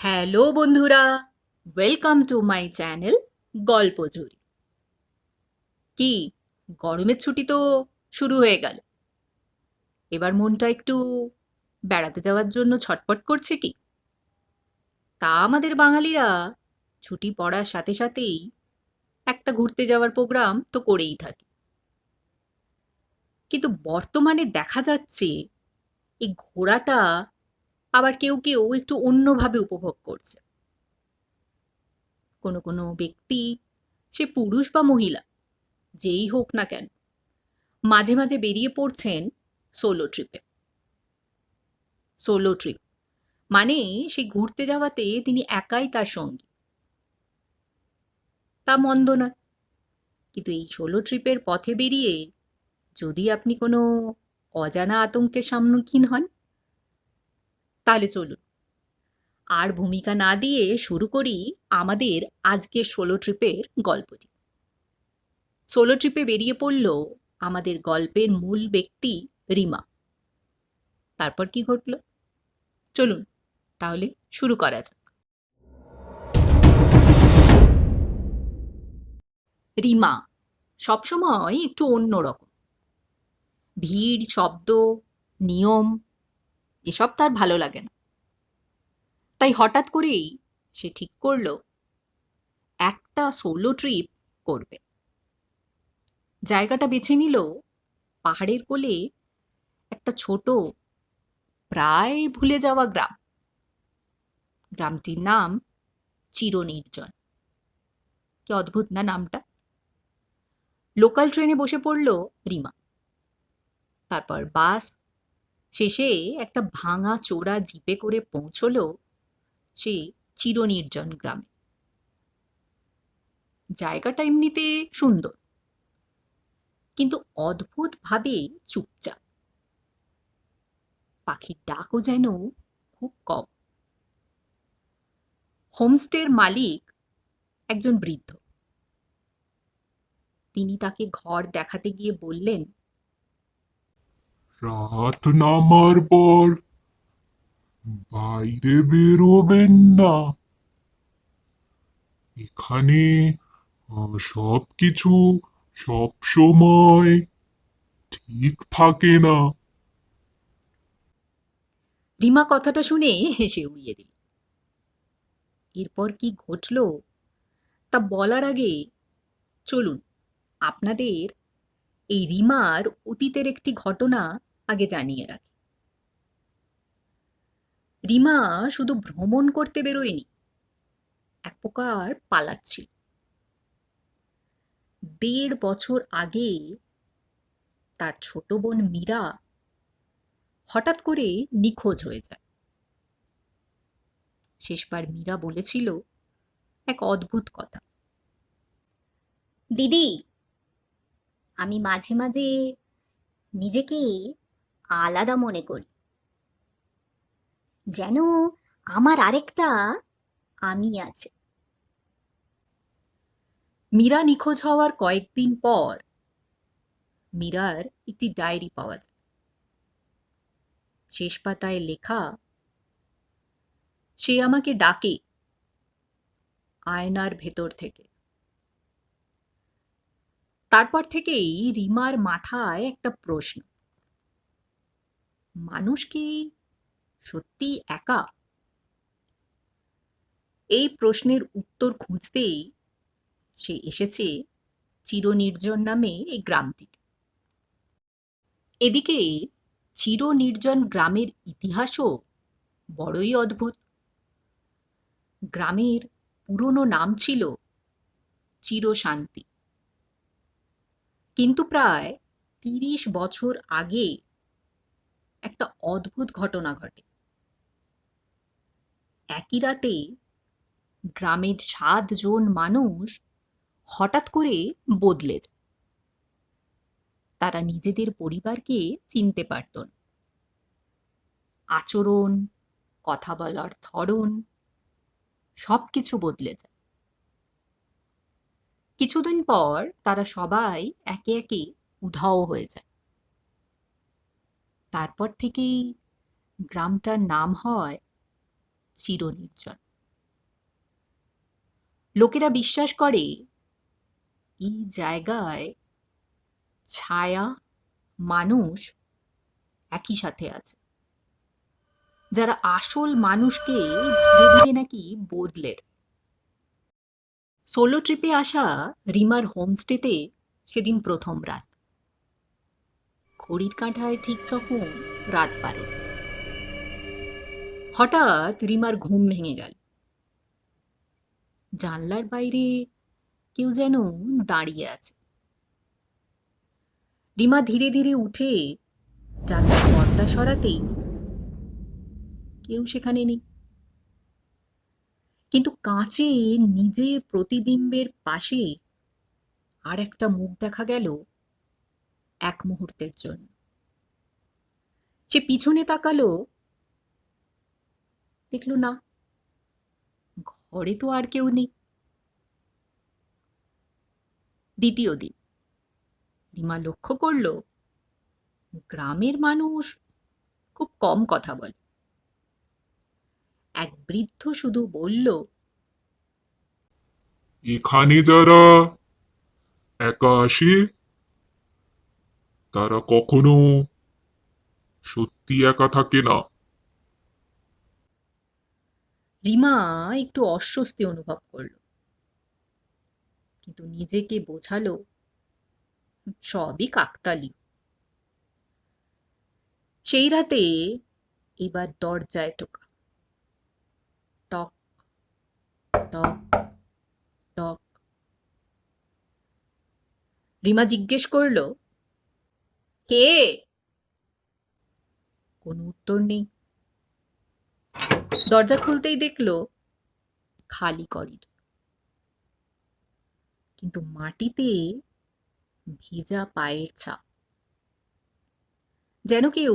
Hello বন্ধুরা, welcome to my channel গল্প ঝুরি। কি গরমের ছুটি তো শুরু হয়ে গেল। এবার মনটা একটু বেড়াতে যাওয়ার জন্য ছটপট করছে কি? তা আমাদের বাঙালিরা ছুটি পড়ার সাথে সাথেই একটা ঘুরতে যাওয়ার প্রোগ্রাম তো করেই থাকে। কিন্তু বর্তমানে দেখা যাচ্ছে এই ঘোরাটা আবার কেউ কেউ একটু অন্যভাবে উপভোগ করছে। কোনো কোনো ব্যক্তি, সে পুরুষ বা মহিলা যেই হোক না কেন, মাঝে মাঝে বেরিয়ে পড়ছেন সোলো ট্রিপে। সোলো ট্রিপ মানে সেই ঘুরতে যাওয়াতে তিনি একাই তার সঙ্গী, তা মন্দ নয়। কিন্তু এই সোলো ট্রিপের পথে বেরিয়ে যদি আপনি কোনো অজানা আতঙ্কের সম্মুখীন হন, তাহলে চলুন আর ভূমিকা না দিয়ে শুরু করি আমাদের আজকের সোলো ট্রিপের গল্পটি। সোলো ট্রিপে বেরিয়ে পড়ল আমাদের গল্পের মূল ব্যক্তি রিমা। তারপর কি ঘটল চলুন তাহলে শুরু করা যাক। রিমা সবসময় একটু অন্যরকম। ভিড়, শব্দ, নিয়ম এসব তার ভালো লাগে না। তাই হঠাৎ করেই সে ঠিক করলো একটা সোলো ট্রিপ করবে। জায়গাটা বেছে নিল পাহাড়ের কোলে একটা ছোট, প্রায় ভুলে যাওয়া গ্রাম। গ্রামটির নাম চিরনির্জন। কি অদ্ভুত না নামটা! লোকাল ট্রেনে বসে পড়ল রিমা। তারপর বাস, শেষে একটা ভাঙা চোরা জিপে করে পৌঁছলো সে চিরনির্জন গ্রামে। জায়গাটা এমনিতে সুন্দর, কিন্তু অদ্ভুতভাবে চুপচাপ। পাখির ডাকও যেন খুব কম। হোমস্টের মালিক একজন বৃদ্ধ। তিনি তাকে ঘর দেখাতে গিয়ে বললেন, রাত নামার পর বাইরে বেরোবেন না। এখানে সবকিছু সব সময় ঠিক থাকে না। রিমা কথাটা শুনে হেসে উড়িয়ে দিল। এরপর কি ঘটল তা বলার আগে চলুন আপনাদের এই রিমার অতীতের একটি ঘটনা আগে জানিয়ে রাখি। রিমা শুধু ভ্রমণ করতে বেরোয়নি, এক প্রকার পালাচ্ছিল। ১.৫ বছর আগে তার ছোট বোন মীরা হঠাৎ করে নিখোঁজ হয়ে যায়। শেষবার মীরা বলেছিল এক অদ্ভুত কথা। দিদি, আমি মাঝে মাঝে নিজেকে আলাদা মনে করি, যেন আমার আরেকটা আমি আছে। মীরা নিখোঁজ হওয়ার কয়েকদিন পর মীরার একটি ডায়েরি পাওয়া যায়। শেষ পাতায় লেখা, সে আমাকে ডাকে আয়নার ভেতর থেকে। তারপর থেকেই রিমার মাথায় একটা প্রশ্ন, মানুষ কি সত্যি একা? এই প্রশ্নের উত্তর খুঁজতেই সে এসেছে চিরনির্জন নামে এই গ্রামটিতে। এদিকে চিরনির্জন গ্রামের ইতিহাসও বড়ই অদ্ভুত। গ্রামের পুরনো নাম ছিল চিরশান্তি, কিন্তু প্রায় ৩০ বছর আগে একটা অদ্ভুত ঘটনা ঘটে। একই রাতে গ্রামের ৭ জন মানুষ হঠাৎ করে বদলে যায়। তারা নিজেদের পরিবারকে চিনতে পারত না। আচরণ, কথা বলার ধরন সবকিছু বদলে যায়। কিছুদিন পর তারা সবাই একে একে উধাও হয়ে যায়। তারপর থেকেই গ্রামটার নাম হয় চিরনির্জন। লোকেরা বিশ্বাস করে এই জায়গায় ছায়া মানুষ একই সাথে আছে, যারা আসল মানুষকে ধীরে ধীরে নাকি বদলে দেয়। সোলো ট্রিপে আসা রিমার হোমস্টেতে সেদিন প্রথম রাত। ঘড়ির কাঁটায় ঠিক তখন রাত 12। হঠাৎ রিমার ঘুম ভেঙে গেল। জানলার বাইরে কেউ যেন দাঁড়িয়ে আছে। রিমা ধীরে ধীরে উঠে জানলার পর্দা সরাতেই কেউ সেখানে নেই, কিন্তু কাঁচে নিজের প্রতিবিম্বের পাশে আর একটা মুখ দেখা গেল এক মুহূর্তের জন্য। সে পিছনে তাকালো, দেখলো না, ঘরে তো আর কেউ নেই। দ্বিতীয় দিন রিমা লক্ষ্য করল গ্রামের মানুষ খুব কম কথা বলে। এক বৃদ্ধ শুধু বলল, এখানে যারা একা আসে তারা কখনো সত্যি একা থাকে না। রিমা একটু অস্বস্তি অনুভব করল, কিন্তু নিজেকে বোঝালো সবই কাকতালীয়। সেই রাতে এবার দরজায় টোকা, টক টক টক। রিমা জিজ্ঞেস করল, কে? কোনো উত্তর নেই। দরজা খুলতেই দেখলো খালি করিডোর, কিন্তু মাটিতে ভেজা পায়ের ছাপ, যেন কেউ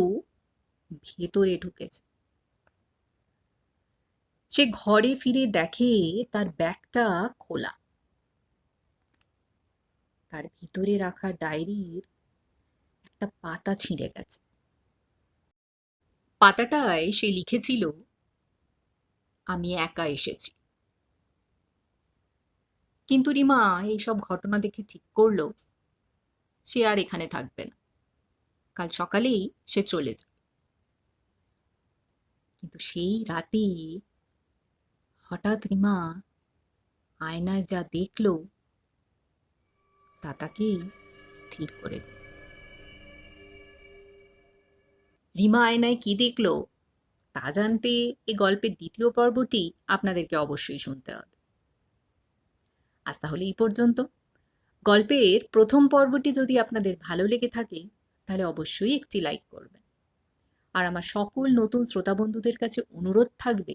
ভেতরে ঢুকেছে। সে ঘরে ফিরে দেখে তার ব্যাগটা খোলা। তার ভিতরে রাখা ডায়েরির একটা পাতা ছিঁড়ে গেছে। পাতাটায় সে লিখেছিল, আমি একা এসেছি। কিন্তু রিমা এইসব ঘটনা দেখে ঠিক করলো সে আর এখানে থাকবে না, কাল সকালেই সে চলে যাবে। কিন্তু সেই রাতে হঠাৎ রিমা আয়নায় যা দেখলো তা তাকে স্থির করে দিল। রিমা আয়নায় কি দেখলো তা জানতে এই গল্পের দ্বিতীয় পর্বটি আপনাদেরকে অবশ্যই শুনতে হবে। আজ তাহলে এই পর্যন্ত। গল্পের প্রথম পর্বটি যদি আপনাদের ভালো লেগে থাকে তাহলে অবশ্যই একটি লাইক করবেন। আর আমার সকল নতুন শ্রোতা বন্ধুদের কাছে অনুরোধ থাকবে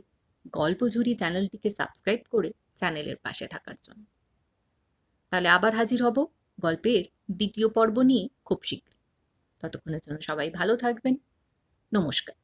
গল্পঝুরি চ্যানেলটিকে সাবস্ক্রাইব করে চ্যানেলের পাশে থাকার জন্য। তাহলে আবার হাজির হব গল্পের দ্বিতীয় পর্ব নিয়ে খুব শীঘ্রই। ততক্ষণের জন্য সবাই ভালো থাকবেন। নমস্কার।